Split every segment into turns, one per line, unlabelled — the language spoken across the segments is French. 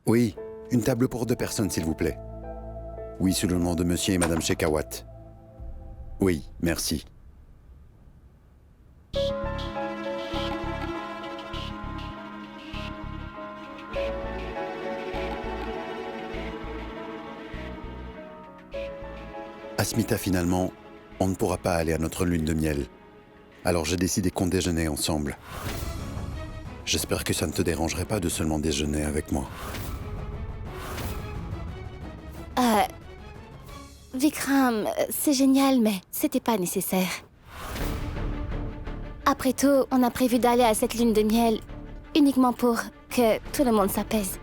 Oui, une table pour 2 personnes, s'il vous plaît. Oui, sous le nom de Monsieur et Madame Shekawat. Oui, merci. Asmita, finalement, on ne pourra pas aller à notre lune de miel. Alors j'ai décidé qu'on déjeunait ensemble. J'espère que ça ne te dérangerait pas de seulement déjeuner avec moi.
Vikram, c'est génial, mais c'était pas nécessaire. Après tout, on a prévu d'aller à cette lune de miel uniquement pour que tout le monde s'apaise.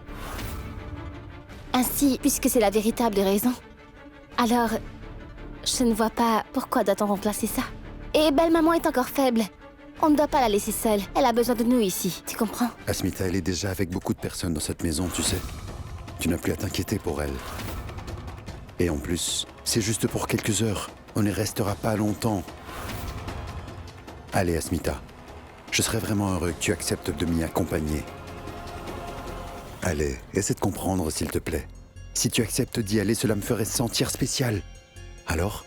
Ainsi, puisque c'est la véritable raison. Alors, je ne vois pas pourquoi doit-on remplacer ça. Et belle-maman est encore faible. On ne doit pas la laisser seule. Elle a besoin de nous ici, tu comprends?
Asmita, elle est déjà avec beaucoup de personnes dans cette maison, tu sais. Tu n'as plus à t'inquiéter pour elle. Et en plus, c'est juste pour quelques heures. On n'y restera pas longtemps. Allez, Asmita. Je serais vraiment heureux que tu acceptes de m'y accompagner. Allez, essaie de comprendre, s'il te plaît. Si tu acceptes d'y aller, cela me ferait sentir spécial. Alors ?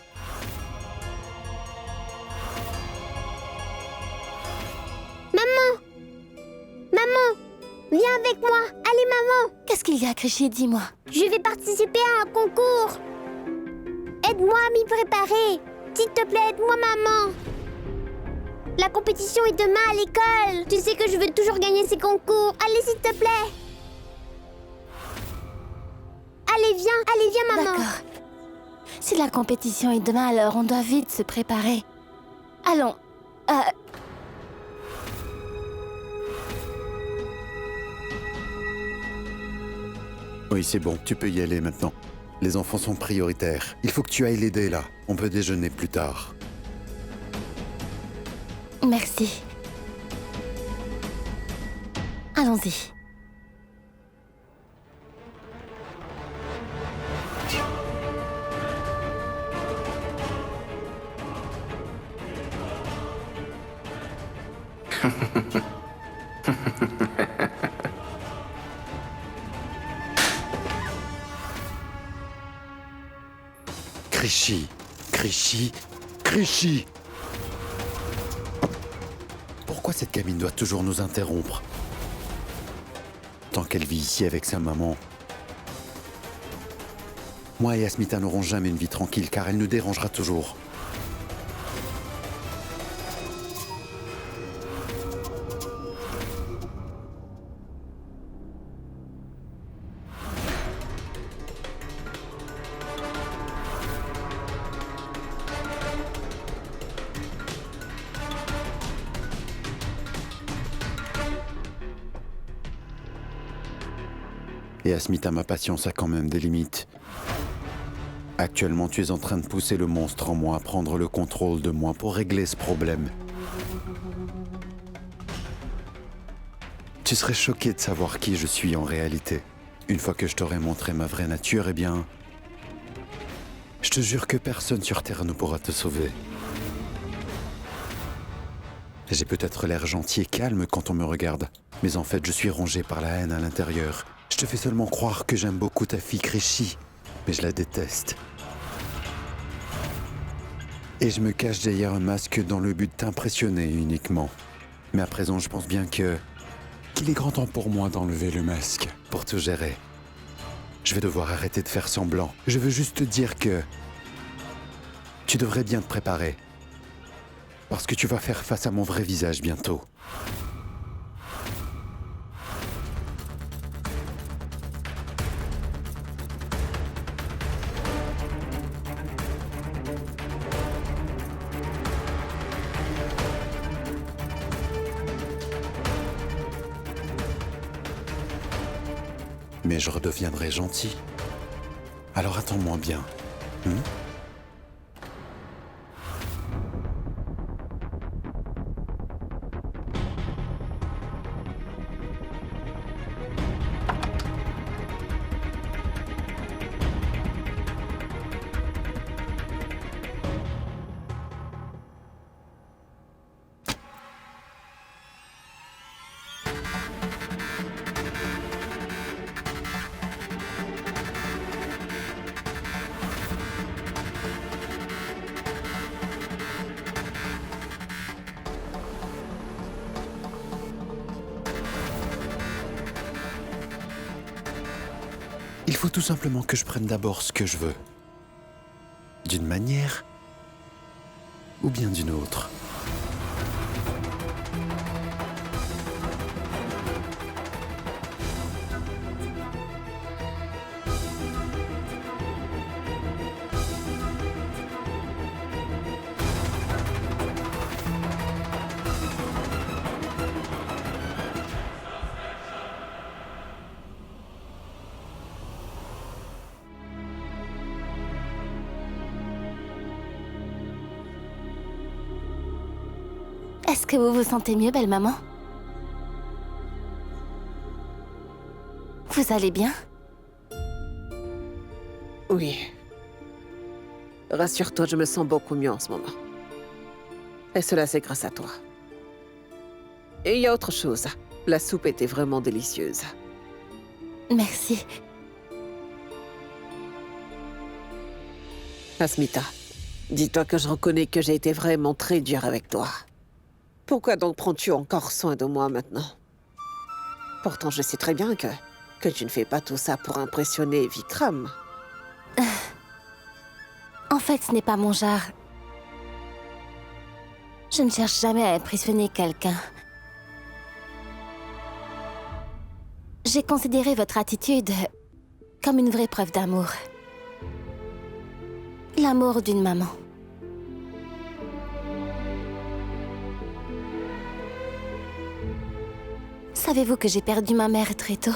Viens avec moi. Allez, maman.
Qu'est-ce qu'il y a, Krishi? Dis-moi.
Je vais participer à un concours. Aide-moi à m'y préparer. S'il te plaît, aide-moi, maman. La compétition est demain à l'école. Tu sais que je veux toujours gagner ces concours. Allez, s'il te plaît. Allez, viens, maman.
D'accord. Si la compétition est demain, alors on doit vite se préparer. Allons.
Oui, c'est bon, tu peux y aller maintenant. Les enfants sont prioritaires. Il faut que tu ailles l'aider là. On peut déjeuner plus tard.
Merci. Allons-y.
Krishi, Krishi, Krishi! Pourquoi cette gamine doit toujours nous interrompre? Tant qu'elle vit ici avec sa maman. Moi et Asmita n'aurons jamais une vie tranquille car elle nous dérangera toujours. Et Asmita, ma patience a quand même des limites. Actuellement, tu es en train de pousser le monstre en moi à prendre le contrôle de moi pour régler ce problème. Tu serais choqué de savoir qui je suis en réalité. Une fois que je t'aurai montré ma vraie nature, eh bien... je te jure que personne sur Terre ne pourra te sauver. J'ai peut-être l'air gentil et calme quand on me regarde, mais en fait, je suis rongé par la haine à l'intérieur. Je te fais seulement croire que j'aime beaucoup ta fille Krishi, mais je la déteste. Et je me cache derrière un masque dans le but de t'impressionner uniquement. Mais à présent, je pense bien qu'il est grand temps pour moi d'enlever le masque pour te gérer. Je vais devoir arrêter de faire semblant. Je veux juste te dire que tu devrais bien te préparer. Parce que tu vas faire face à mon vrai visage bientôt. Mais je redeviendrai gentil. Alors attends-moi bien. Il faut tout simplement que je prenne d'abord ce que je veux. D'une manière ou bien d'une autre.
Est-ce que vous vous sentez mieux, belle maman? Vous allez bien?
Oui. Rassure-toi, je me sens beaucoup mieux en ce moment. Et cela, c'est grâce à toi. Et il y a autre chose. La soupe était vraiment délicieuse.
Merci.
Asmita, dis-toi que je reconnais que j'ai été vraiment très dur avec toi. Pourquoi donc prends-tu encore soin de moi maintenant? Pourtant, je sais très bien que tu ne fais pas tout ça pour impressionner Vikram.
En fait, ce n'est pas mon genre. Je ne cherche jamais à impressionner quelqu'un. J'ai considéré votre attitude comme une vraie preuve d'amour. L'amour d'une maman. Savez-vous que j'ai perdu ma mère très tôt?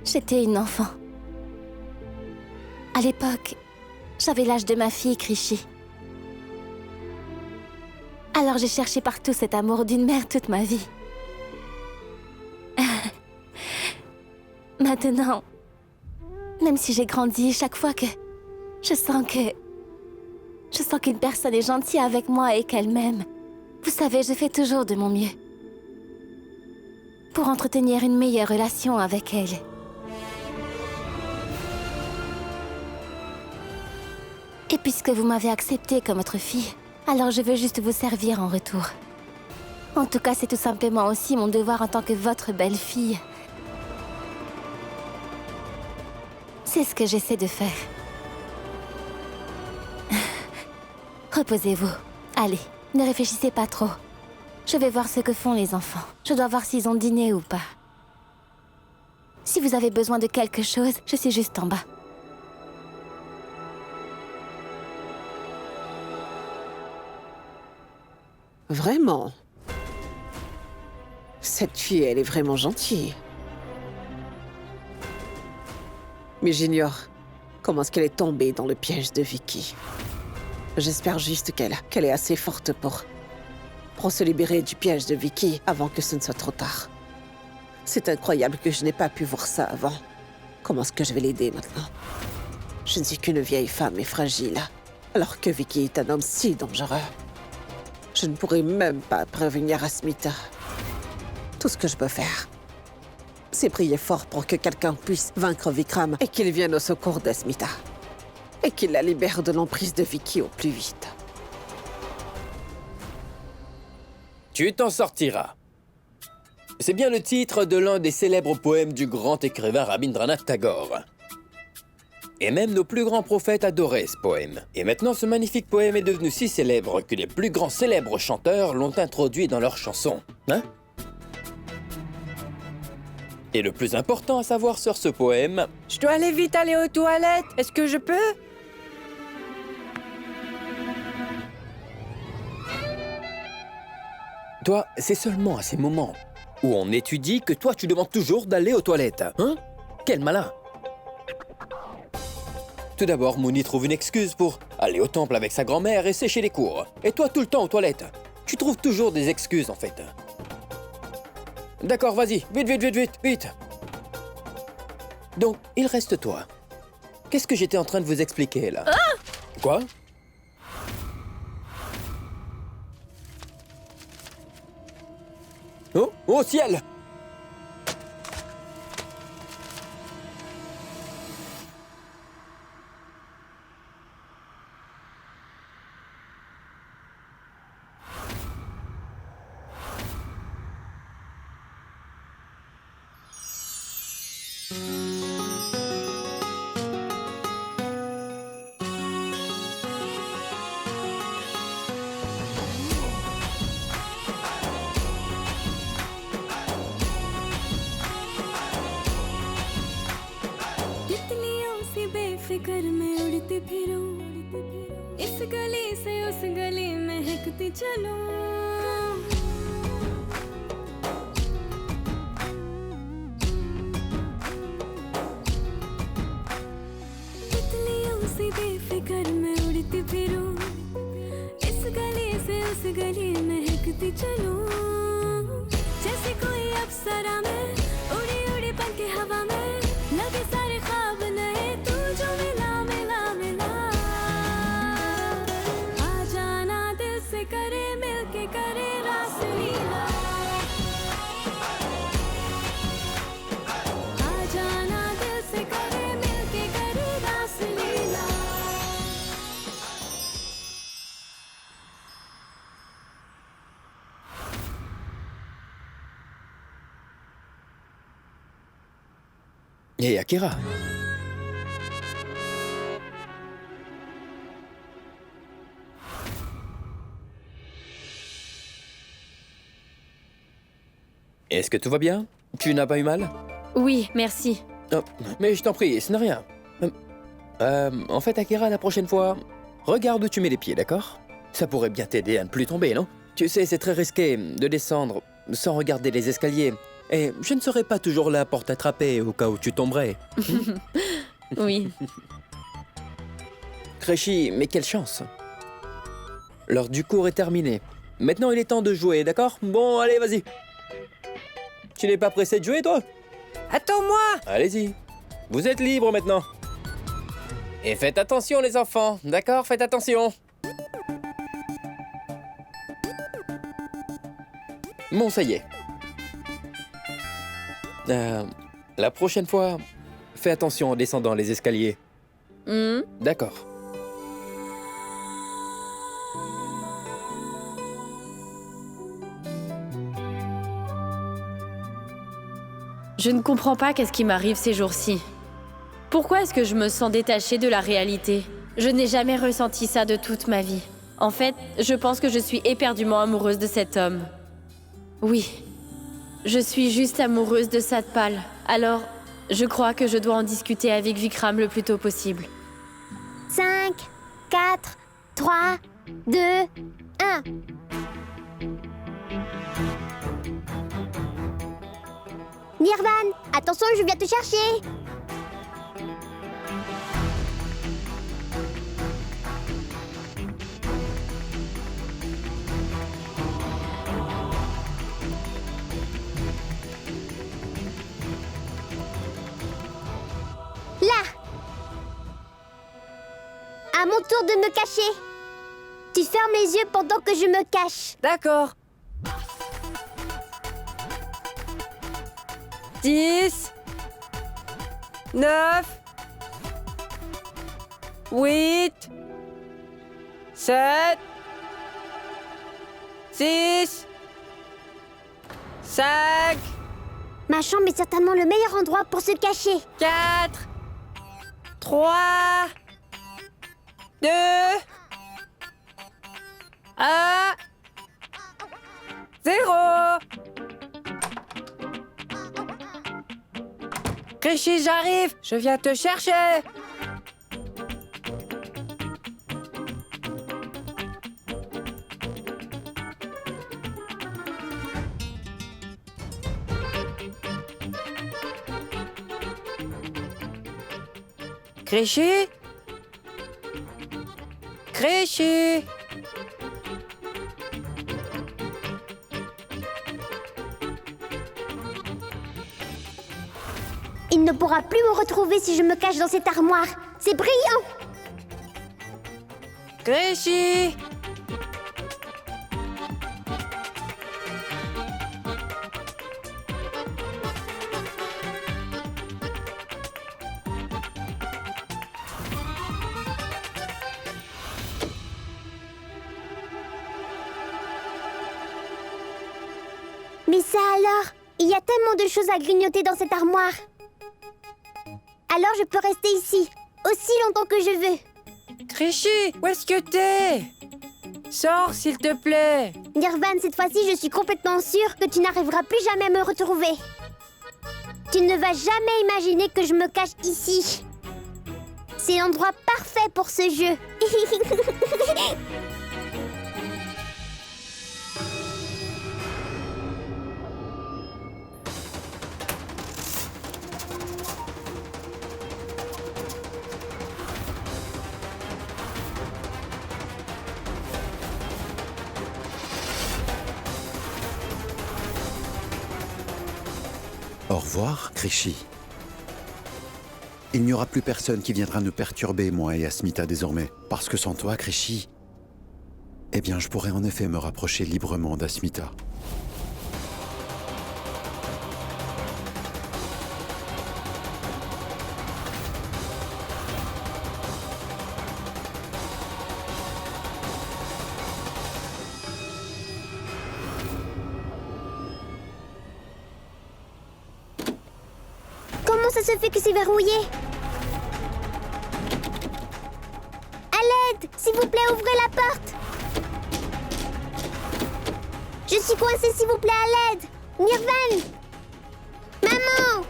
J'étais une enfant. À l'époque, j'avais l'âge de ma fille Krishi. Alors j'ai cherché partout cet amour d'une mère toute ma vie. Maintenant, même si j'ai grandi, chaque fois que je sens qu'une personne est gentille avec moi et qu'elle m'aime, vous savez, je fais toujours de mon mieux pour entretenir une meilleure relation avec elle. Et puisque vous m'avez acceptée comme votre fille, alors je veux juste vous servir en retour. En tout cas, c'est tout simplement aussi mon devoir en tant que votre belle-fille. C'est ce que j'essaie de faire. Reposez-vous. Allez, ne réfléchissez pas trop. Je vais voir ce que font les enfants. Je dois voir s'ils ont dîné ou pas. Si vous avez besoin de quelque chose, je suis juste en bas.
Vraiment? Cette fille, elle est vraiment gentille. Mais j'ignore comment est-ce qu'elle est tombée dans le piège de Vicky. J'espère juste qu'elle est assez forte pour se libérer du piège de Vicky avant que ce ne soit trop tard. C'est incroyable que je n'ai pas pu voir ça avant. Comment est-ce que je vais l'aider maintenant? Je ne suis qu'une vieille femme et fragile, alors que Vicky est un homme si dangereux. Je ne pourrai même pas prévenir Asmita. Tout ce que je peux faire, c'est prier fort pour que quelqu'un puisse vaincre Vikram et qu'il vienne au secours d'Asmita. Et qu'il la libère de l'emprise de Vicky au plus vite.
Tu t'en sortiras. C'est bien le titre de l'un des célèbres poèmes du grand écrivain Rabindranath Tagore. Et même nos plus grands prophètes adoraient ce poème. Et maintenant, ce magnifique poème est devenu si célèbre que les plus grands célèbres chanteurs l'ont introduit dans leurs chansons. Hein? Et le plus important à savoir sur ce poème...
Je dois aller aux toilettes. Est-ce que je peux?
Toi, c'est seulement à ces moments où on étudie que toi, tu demandes toujours d'aller aux toilettes. Hein? Quel malin! Tout d'abord, Mooni trouve une excuse pour aller au temple avec sa grand-mère et sécher les cours. Et toi, tout le temps aux toilettes. Tu trouves toujours des excuses, en fait. D'accord, vas-y. Vite, vite, vite, vite, vite. Donc, il reste toi. Qu'est-ce que j'étais en train de vous expliquer, là? Quoi? Oh, oh ciel!
चलूं तितलियों से बेफिक्र मैं उड़ती फिरूं इस गली से उस गली महकती चलूं जैसे कोई अप्सरा में उड़ी उड़ी पंख हवा में लगे सारे ख्वाब नए तू जो मिला मिला मिला आ जाना दिल से करे मिलके करे रास लीला आ जाना दिल से करे मिलके करे रास लीला
Hé, Akira. Est-ce que tout va bien? Tu n'as pas eu mal?
Oui, merci.
Oh, mais je t'en prie, ce n'est rien. En fait, Akira, la prochaine fois, regarde où tu mets les pieds, d'accord? Ça pourrait bien t'aider à ne plus tomber, non? Tu sais, c'est très risqué de descendre sans regarder les escaliers. Et je ne serai pas toujours là pour t'attraper au cas où tu tomberais.
Oui.
Créchi, mais quelle chance! L'heure du cours est terminée. Maintenant, il est temps de jouer, d'accord? Bon, allez, vas-y. Tu n'es pas pressé de jouer, toi?
Attends-moi!
Allez-y. Vous êtes libre maintenant. Et faites attention, les enfants, d'accord? Faites attention. Bon, ça y est. La prochaine fois, fais attention en descendant les escaliers. D'accord.
Je ne comprends pas qu'est-ce qui m'arrive ces jours-ci. Pourquoi est-ce que je me sens détachée de la réalité? Je n'ai jamais ressenti ça de toute ma vie. En fait, je pense que je suis éperdument amoureuse de cet homme. Oui, je suis juste amoureuse de Satpal. Alors, je crois que je dois en discuter avec Vikram le plus tôt possible.
5, 4, 3, 2, 1. Nirvan, attention, je viens te chercher. Là. À mon tour de me cacher. Tu fermes les yeux pendant que je me cache.
D'accord. 10 9 8 7 6 5
Ma chambre est certainement le meilleur endroit pour se cacher.
4 3 2 1 0 Créchi, j'arrive! Je viens te chercher! Créchi? Créchi?
Il ne pourra plus me retrouver si je me cache dans cette armoire. C'est brillant!
Créchi!
Mais ça alors? Il y a tellement de choses à grignoter dans cette armoire. Alors je peux rester ici, aussi longtemps que je veux.
Créchi, où est-ce que t'es? Sors, s'il te plaît.
Nirvan, cette fois-ci, je suis complètement sûre que tu n'arriveras plus jamais à me retrouver. Tu ne vas jamais imaginer que je me cache ici. C'est l'endroit parfait pour ce jeu.
Au revoir, Krishy. Il n'y aura plus personne qui viendra nous perturber, moi et Asmita désormais. Parce que sans toi, Krishy, eh bien, je pourrais en effet me rapprocher librement d'Asmita.
Comment ça se fait que c'est verrouillé? À l'aide! S'il vous plaît, ouvrez la porte! Je suis coincée, s'il vous plaît, à l'aide! Nirvan! Maman!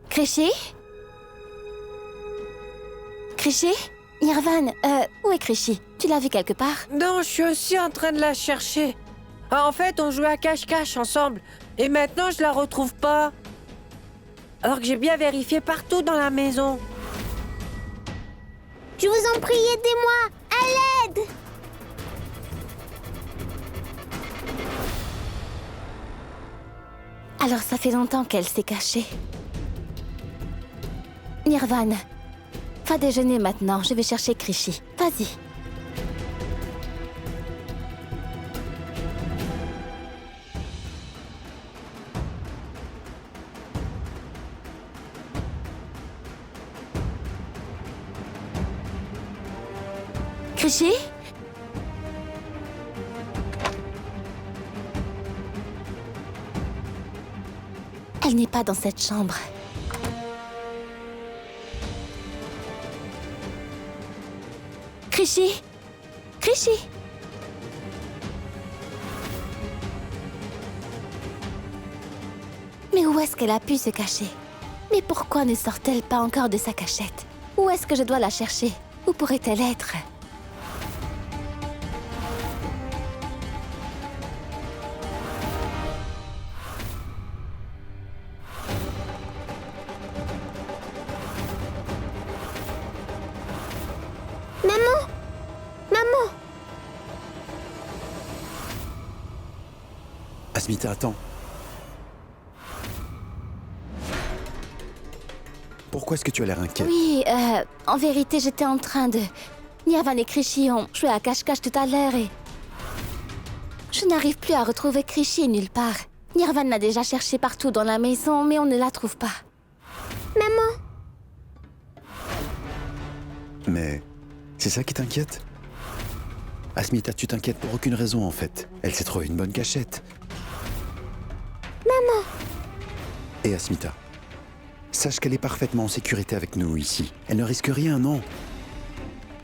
Krishy? Krishy? Nirvan, où est Krishy? Tu l'as vu quelque part?
Non, je suis aussi en train de la chercher. Ah, en fait, on jouait à cache-cache ensemble. Et maintenant, je la retrouve pas. Alors que j'ai bien vérifié partout dans la maison.
Je vous en prie, aidez-moi! À l'aide!
Alors ça fait longtemps qu'elle s'est cachée. Nirvan, va déjeuner maintenant. Je vais chercher Krishy. Vas-y. Krishy? Elle n'est pas dans cette chambre. Krishy? Krishy? Mais où est-ce qu'elle a pu se cacher? Mais pourquoi ne sort-elle pas encore de sa cachette? Où est-ce que je dois la chercher? Où pourrait-elle être?
Maman! Maman!
Asmita, attends. Pourquoi est-ce que tu as l'air inquiet?
Oui, en vérité, j'étais en train de... Nirvan et Krishy ont joué à cache-cache tout à l'heure et... Je n'arrive plus à retrouver Krishy nulle part. Nirvan l'a déjà cherché partout dans la maison, mais on ne la trouve pas.
Maman!
Mais c'est ça qui t'inquiète? Asmita, tu t'inquiètes pour aucune raison en fait. Elle s'est trouvée une bonne cachette.
Maman!
Et Asmita, sache qu'elle est parfaitement en sécurité avec nous ici. Elle ne risque rien, non?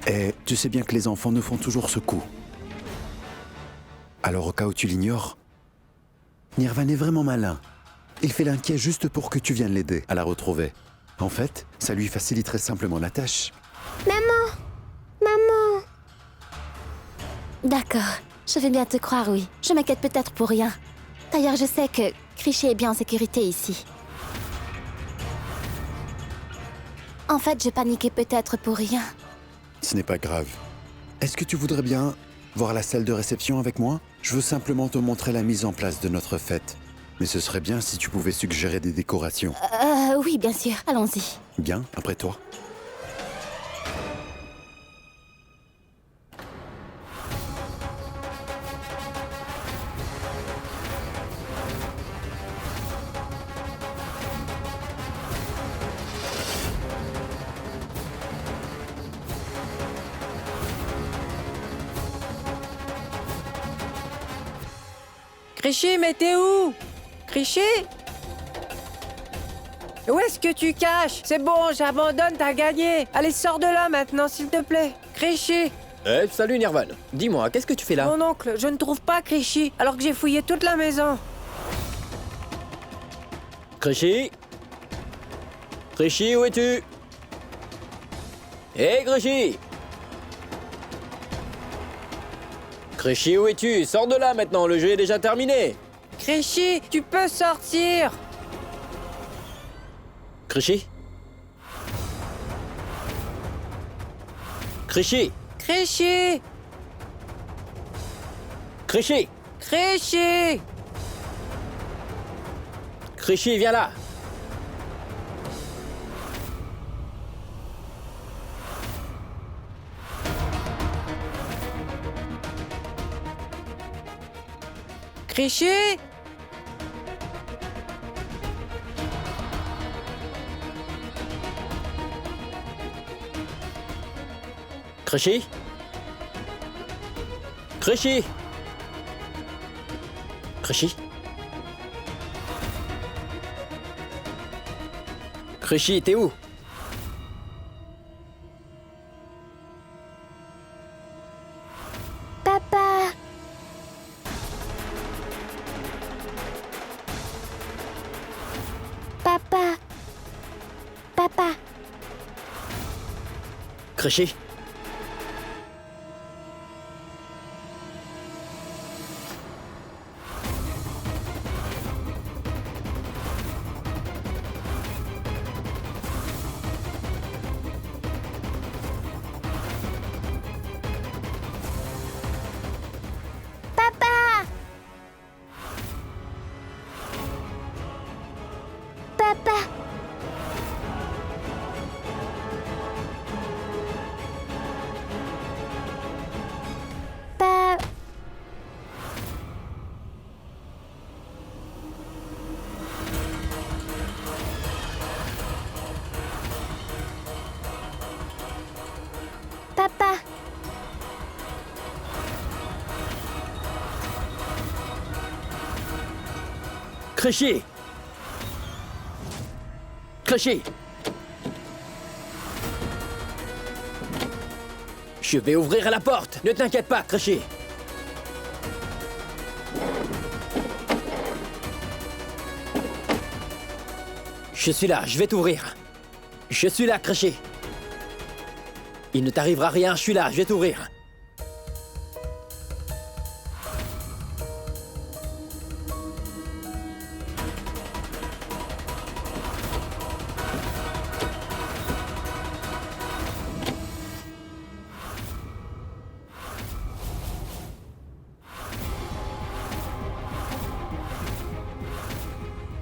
Et tu sais bien que les enfants nous font toujours ce coup. Alors au cas où tu l'ignores, Nirvan est vraiment malin. Il fait l'inquiet juste pour que tu viennes l'aider à la retrouver. En fait, ça lui faciliterait simplement la tâche.
Maman! Maman!
D'accord, je vais bien te croire, oui. Je m'inquiète peut-être pour rien. D'ailleurs, je sais que Krishy est bien en sécurité ici. En fait, je paniquais peut-être pour rien.
Ce n'est pas grave. Est-ce que tu voudrais bien voir la salle de réception avec moi? Je veux simplement te montrer la mise en place de notre fête. Mais ce serait bien si tu pouvais suggérer des décorations.
Oui, bien sûr. Allons-y.
Bien, après toi.
Krishy, mais t'es où? Krishy? Où est-ce que tu caches? C'est bon, j'abandonne, t'as gagné. Allez, sors de là maintenant, s'il te plaît. Krishy!
Salut Nirvan. Dis-moi, qu'est-ce que tu fais là?
Mon oncle, je ne trouve pas Krishy, alors que j'ai fouillé toute la maison.
Krishy? Krishy, où es-tu? Hé, Krishy! Krishy, où es-tu? Sors de là maintenant, le jeu est déjà terminé.
Krishy, tu peux sortir!
Krishy? Krishy?
Krishy!
Krishy!
Créché!
Krishy, viens là!
Créché!
Krishy? Krishy? Krishy? Krishy, t'es où?
Papa. Papa. Papa.
Krishy?
Papa. Papa. Pa- Papa.
Krishy! Krishy! Je vais ouvrir la porte. Ne t'inquiète pas, Krishy. Je suis là, je vais t'ouvrir. Je suis là, Krishy. Il ne t'arrivera rien, je suis là, je vais t'ouvrir.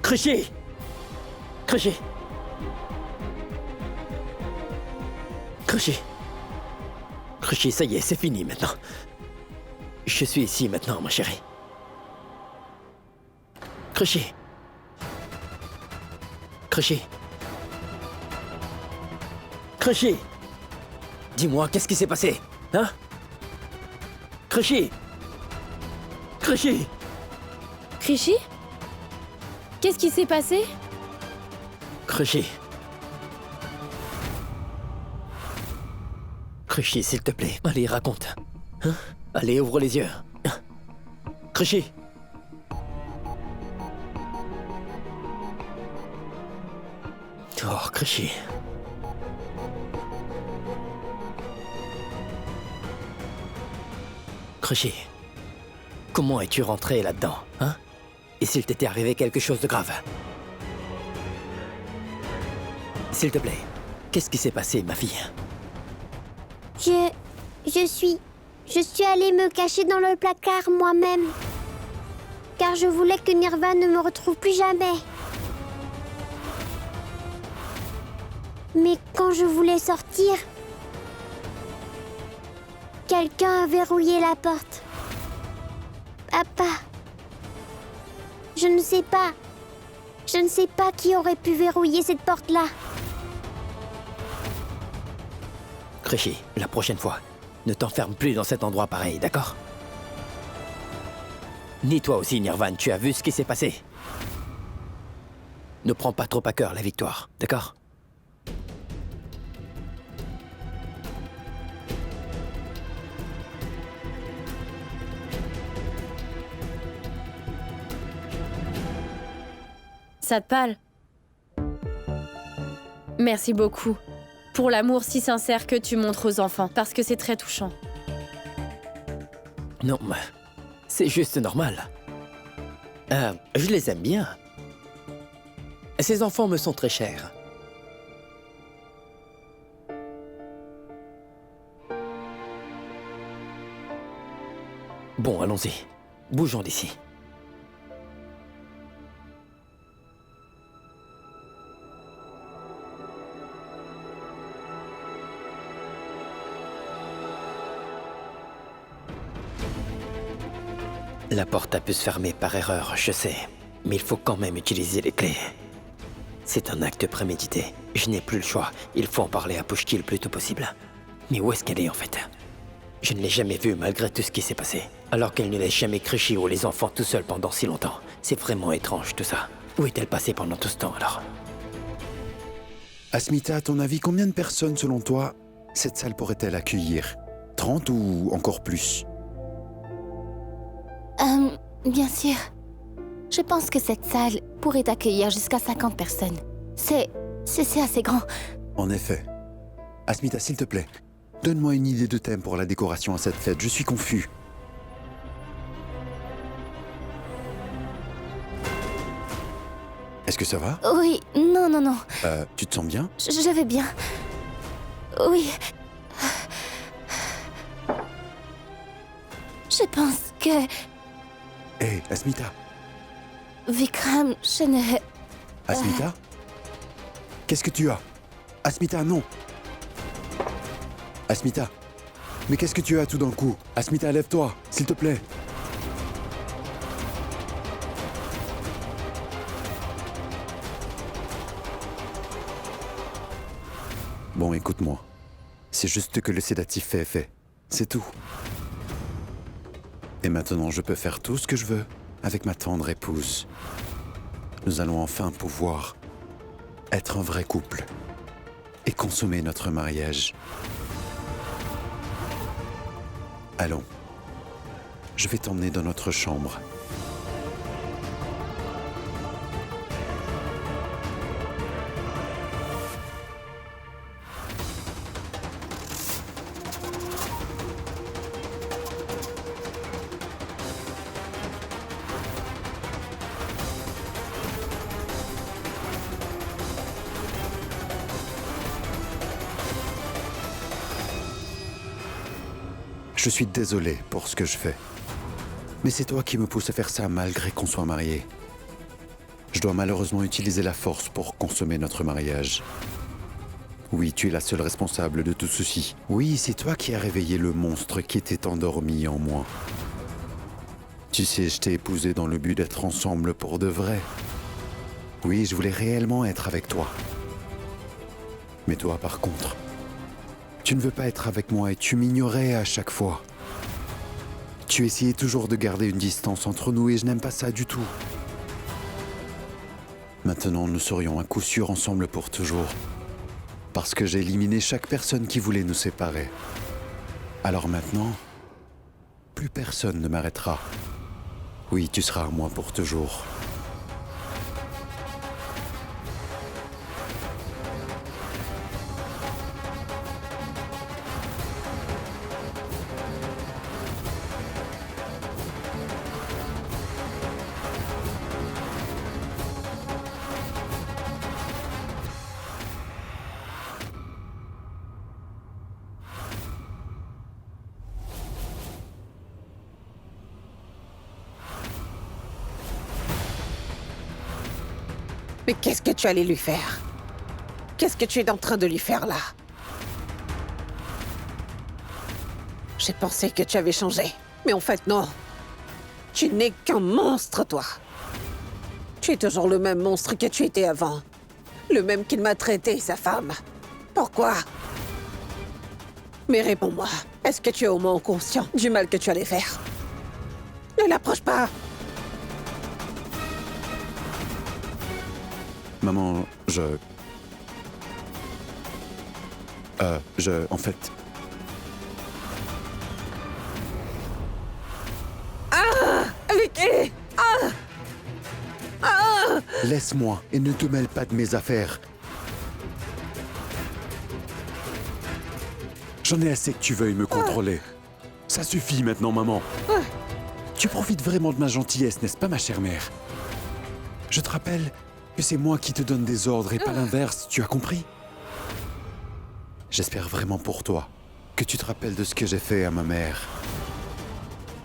Krishy! Krishy! Krishy! Krishy, ça y est, c'est fini maintenant. Je suis ici maintenant, ma chérie. Krishy! Krishy! Krishy! Dis-moi, qu'est-ce qui s'est passé? Hein? Krishy! Krishy!
Krishy? Qu'est-ce qui s'est passé?
Krishy. Krishy, s'il te plaît. Allez, raconte. Hein? Allez, ouvre les yeux. Krishy. Oh, Krishy. Krishy. Comment es-tu rentré là-dedans, hein? Et s'il t'était arrivé quelque chose de grave? S'il te plaît, qu'est-ce qui s'est passé, ma fille?
Je suis allée me cacher dans le placard moi-même. Car je voulais que Nirva ne me retrouve plus jamais. Mais quand je voulais sortir, quelqu'un a verrouillé la porte. Papa. Je ne sais pas. Je ne sais pas qui aurait pu verrouiller cette porte-là.
Krishy, la prochaine fois, ne t'enferme plus dans cet endroit pareil, d'accord? Ni toi aussi, Nirvan, tu as vu ce qui s'est passé. Ne prends pas trop à cœur la victoire, d'accord?
Satpal. Merci beaucoup pour l'amour si sincère que tu montres aux enfants, parce que c'est très touchant.
Non, mais c'est juste normal. Je les aime bien. Ces enfants me sont très chers. Bon, allons-y. Bougeons d'ici. La porte a pu se fermer par erreur, je sais. Mais il faut quand même utiliser les clés. C'est un acte prémédité. Je n'ai plus le choix. Il faut en parler à Pushki le plus tôt possible. Mais où est-ce qu'elle est en fait? Je ne l'ai jamais vue malgré tout ce qui s'est passé. Alors qu'elle ne laisse jamais Krishi ou les enfants tout seuls pendant si longtemps. C'est vraiment étrange tout ça. Où est-elle passée pendant tout ce temps alors?
Asmita, à ton avis, combien de personnes, selon toi, cette salle pourrait-elle accueillir? 30 ou encore plus?
Bien sûr. Je pense que cette salle pourrait accueillir jusqu'à 50 personnes. C'est assez grand.
En effet. Asmita, s'il te plaît, donne-moi une idée de thème pour la décoration à cette fête. Je suis confus. Est-ce que ça va?
Oui, non.
Tu te sens bien?
Je vais bien. Oui. Je pense que...
Hé, Asmita.
Vikram, je ne...
Asmita? Qu'est-ce que tu as? Asmita, non. Asmita. Mais qu'est-ce que tu as tout d'un coup? Asmita, lève-toi, s'il te plaît. Bon, écoute-moi. C'est juste que le sédatif fait effet. C'est tout. Et maintenant, je peux faire tout ce que je veux avec ma tendre épouse. Nous allons enfin pouvoir être un vrai couple et consommer notre mariage. Allons. Je vais t'emmener dans notre chambre. Je suis désolé pour ce que je fais. Mais c'est toi qui me pousse à faire ça malgré qu'on soit mariés. Je dois malheureusement utiliser la force pour consommer notre mariage. Oui, tu es la seule responsable de tout ceci. Oui, c'est toi qui as réveillé le monstre qui était endormi en moi. Tu sais, je t'ai épousé dans le but d'être ensemble pour de vrai. Oui, je voulais réellement être avec toi. Mais toi, par contre, tu ne veux pas être avec moi et tu m'ignorais à chaque fois. Tu essayais toujours de garder une distance entre nous et je n'aime pas ça du tout. Maintenant, nous serions à coup sûr ensemble pour toujours. Parce que j'ai éliminé chaque personne qui voulait nous séparer. Alors maintenant, plus personne ne m'arrêtera. Oui, tu seras à moi pour toujours.
Mais qu'est-ce que tu allais lui faire? Qu'est-ce que tu es en train de lui faire là? J'ai pensé que tu avais changé. Mais en fait, non. Tu n'es qu'un monstre, toi. Tu es toujours le même monstre que tu étais avant. Le même qu'il m'a traité, sa femme. Pourquoi? Mais réponds-moi. Est-ce que tu es au moins conscient du mal que tu allais faire? Ne l'approche pas!
Maman, en fait...
Vicky!
Laisse-moi et ne te mêle pas de mes affaires. J'en ai assez que tu veuilles me contrôler. Ça suffit maintenant, maman. Tu profites vraiment de ma gentillesse, n'est-ce pas, ma chère mère? Je te rappelle que c'est moi qui te donne des ordres et pas l'inverse, tu as compris? J'espère vraiment pour toi que tu te rappelles de ce que j'ai fait à ma mère.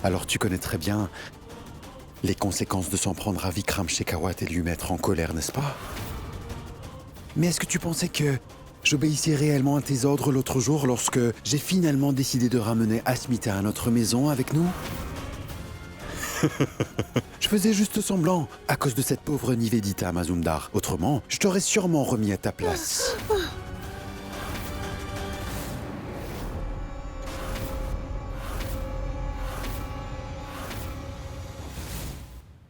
Alors tu connais très bien les conséquences de s'en prendre à Vikram Shekhawat et lui mettre en colère, n'est-ce pas? Mais est-ce que tu pensais que j'obéissais réellement à tes ordres l'autre jour lorsque j'ai finalement décidé de ramener Asmita à notre maison avec nous? Je faisais juste semblant à cause de cette pauvre Nivedita Mazumdar. Autrement, je t'aurais sûrement remis à ta place.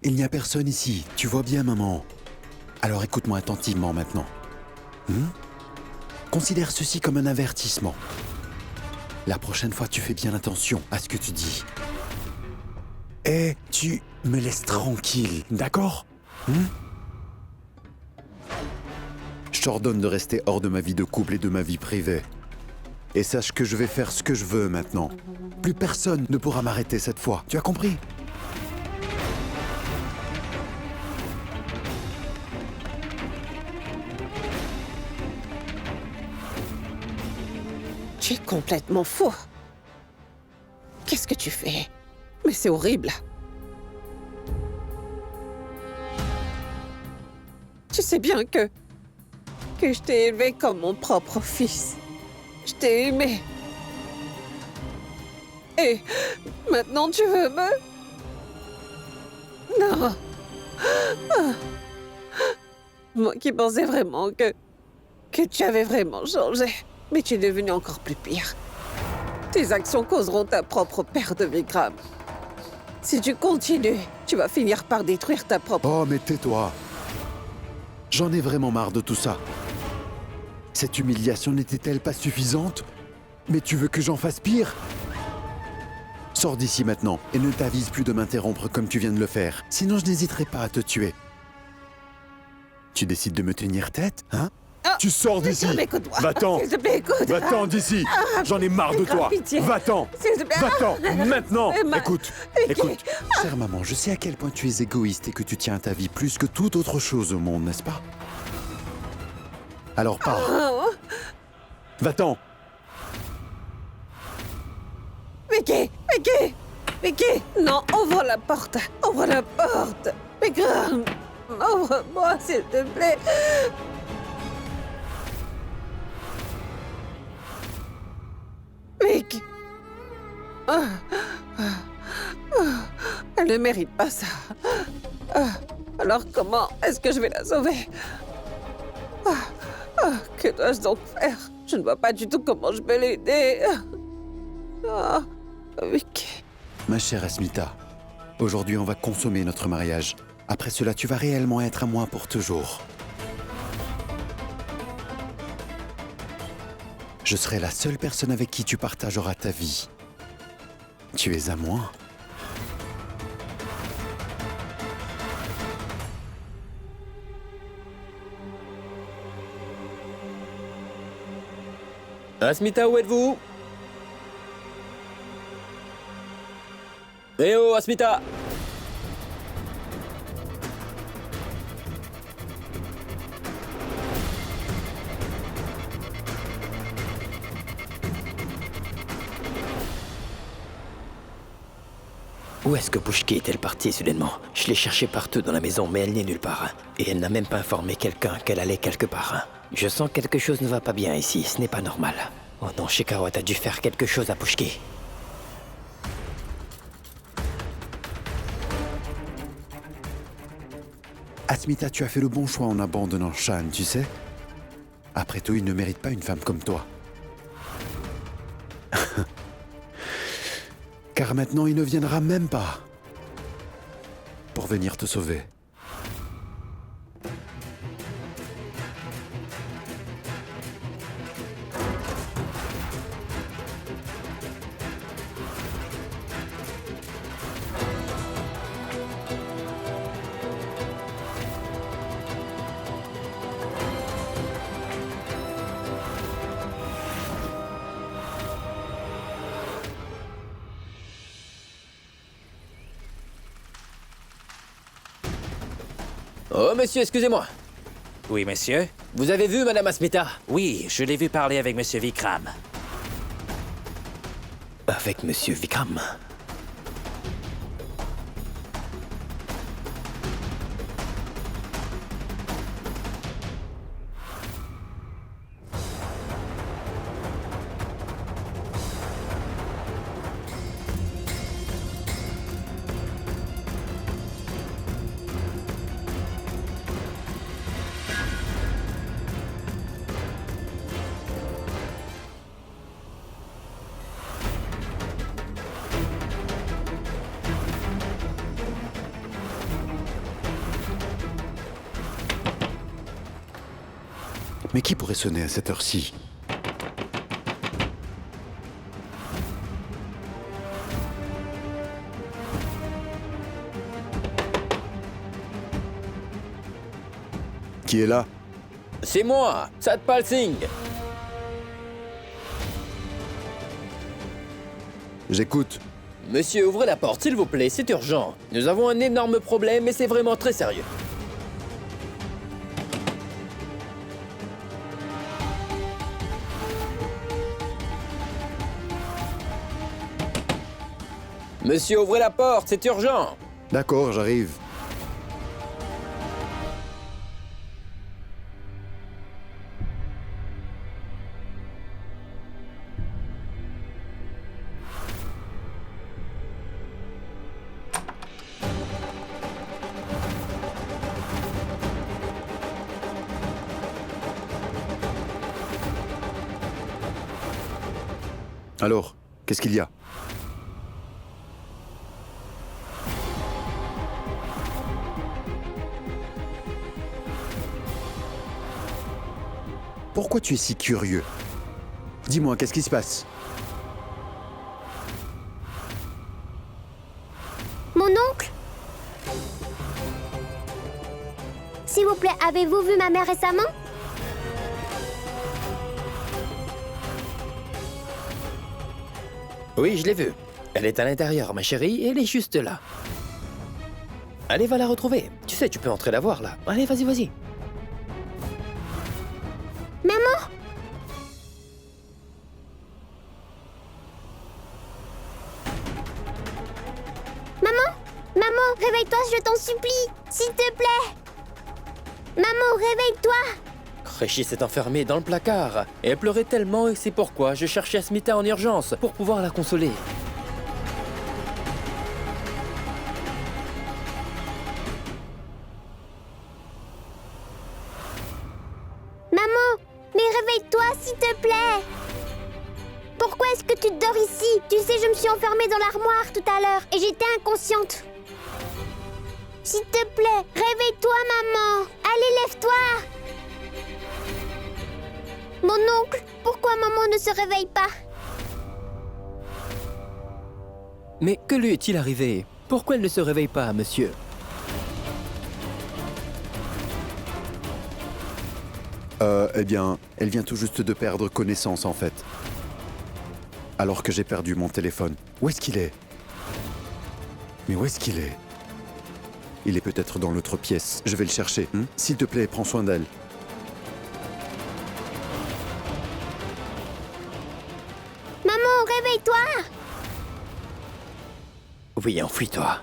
Il n'y a personne ici, tu vois bien, maman. Alors écoute-moi attentivement maintenant. Considère ceci comme un avertissement. La prochaine fois, tu fais bien attention à ce que tu dis. Et tu me laisses tranquille, d'accord? Je t'ordonne de rester hors de ma vie de couple et de ma vie privée. Et sache que je vais faire ce que je veux maintenant. Plus personne ne pourra m'arrêter cette fois, tu as compris?
Tu es complètement fou. Qu'est-ce que tu fais? Mais c'est horrible. Tu sais bien que je t'ai élevé comme mon propre fils. Je t'ai aimé. Et maintenant tu veux me... Non. Moi qui pensais vraiment que tu avais vraiment changé. Mais tu es devenu encore plus pire. Tes actions causeront ta propre perte, Vikram. Si tu continues, tu vas finir par détruire ta propre...
Oh, mais tais-toi. J'en ai vraiment marre de tout ça. Cette humiliation n'était-elle pas suffisante? Mais tu veux que j'en fasse pire? Sors d'ici maintenant et ne t'avise plus de m'interrompre comme tu viens de le faire. Sinon, je n'hésiterai pas à te tuer. Tu décides de me tenir tête, hein? Tu sors d'ici!
Écoute-moi!
Va-t'en!
S'il te plaît, écoute!
Va-t'en d'ici! J'en ai marre de toi!
Pitié.
Va-t'en!
S'il te plaît!
Va-t'en! Maintenant!
Ma-
Écoute! Écoute! Chère maman, je sais à quel point tu es égoïste et que tu tiens à ta vie plus que toute autre chose au monde, n'est-ce pas? Alors pars! Va-t'en!
Vicky! Vicky! Vicky! Non, ouvre la porte! Ouvre la porte! Vikram! Ouvre-moi, s'il te plaît! Vic! Elle ne mérite pas ça. Alors comment est-ce que je vais la sauver? Que dois-je donc faire? Je ne vois pas du tout comment je peux l'aider. Vic.
Ma chère Asmita, aujourd'hui on va consommer notre mariage. Après cela, tu vas réellement être à moi pour toujours. Je serai la seule personne avec qui tu partageras ta vie. Tu es à moi.
Asmita, où êtes-vous? Eh oh, Asmita! Où est-ce que Pushki est-elle partie soudainement? Je l'ai cherchée partout dans la maison, mais elle n'est nulle part. Et elle n'a même pas informé quelqu'un qu'elle allait quelque part. Je sens que quelque chose ne va pas bien ici, ce n'est pas normal. Oh non, Shekhawat a dû faire quelque chose à Pushki.
Asmita, tu as fait le bon choix en abandonnant Shan, tu sais? Après tout, il ne mérite pas une femme comme toi. Car maintenant, il ne viendra même pas pour venir te sauver.
Oh, monsieur, excusez-moi.
Oui, monsieur?
Vous avez vu Madame Asmita?
Oui, je l'ai vu parler avec monsieur Vikram.
Avec Monsieur Vikram.
Mais qui pourrait sonner à cette heure-ci? Qui est là?
C'est moi, Satpal Singh.
J'écoute.
Monsieur, ouvrez la porte, s'il vous plaît, c'est urgent. Nous avons un énorme problème et c'est vraiment très sérieux. Monsieur, ouvrez la porte, c'est urgent.
D'accord, j'arrive. Alors, qu'est-ce qu'il y a? Pourquoi tu es si curieux? Dis-moi, qu'est-ce qui se passe?
Mon oncle? S'il vous plaît, avez-vous vu ma mère récemment?
Oui, je l'ai vue. Elle est à l'intérieur, ma chérie, et elle est juste là. Allez, va la retrouver. Tu sais, tu peux entrer la voir, là. Allez, vas-y, vas-y.
Maman? Maman? Maman, réveille-toi, je t'en supplie! S'il te plaît! Maman, réveille-toi!
Rishi s'est enfermée dans le placard. Et elle pleurait tellement et c'est pourquoi je cherchais Asmita en urgence pour pouvoir la consoler.
Maman, mais réveille-toi, s'il te plaît! Pourquoi est-ce que tu dors ici? Tu sais, je me suis enfermée dans l'armoire tout à l'heure et j'étais inconsciente. S'il te plaît, réveille-toi, maman! Allez, lève-toi! Mon oncle, pourquoi maman ne se réveille pas?
Mais que lui est-il arrivé? Pourquoi elle ne se réveille pas, monsieur?
Eh bien, elle vient tout juste de perdre connaissance, en fait. Alors que j'ai perdu mon téléphone. Où est-ce qu'il est? Mais où est-ce qu'il est? Il est peut-être dans l'autre pièce. Je vais le chercher. S'il te plaît, prends soin d'elle.
Maman, réveille-toi!
Oui, enfuis-toi.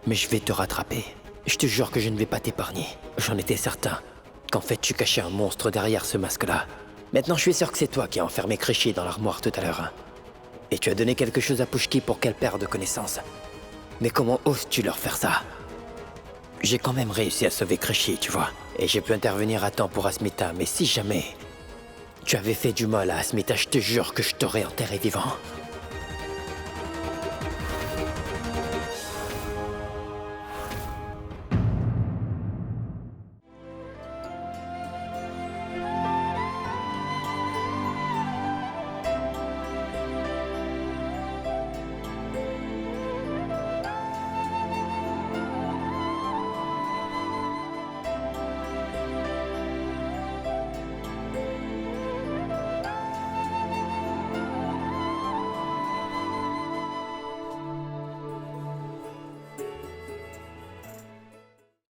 Mais je vais te rattraper. Je te jure que je ne vais pas t'épargner. J'en étais certain qu'en fait tu cachais un monstre derrière ce masque-là. Maintenant, je suis sûr que c'est toi qui as enfermé Krishi dans l'armoire tout à l'heure. Et tu as donné quelque chose à Pushki pour qu'elle perde connaissance. Mais comment oses-tu leur faire ça? J'ai quand même réussi à sauver Krishi, tu vois. Et j'ai pu intervenir à temps pour Asmita, mais si jamais tu avais fait du mal à Asmita, je te jure que je t'aurais enterré vivant.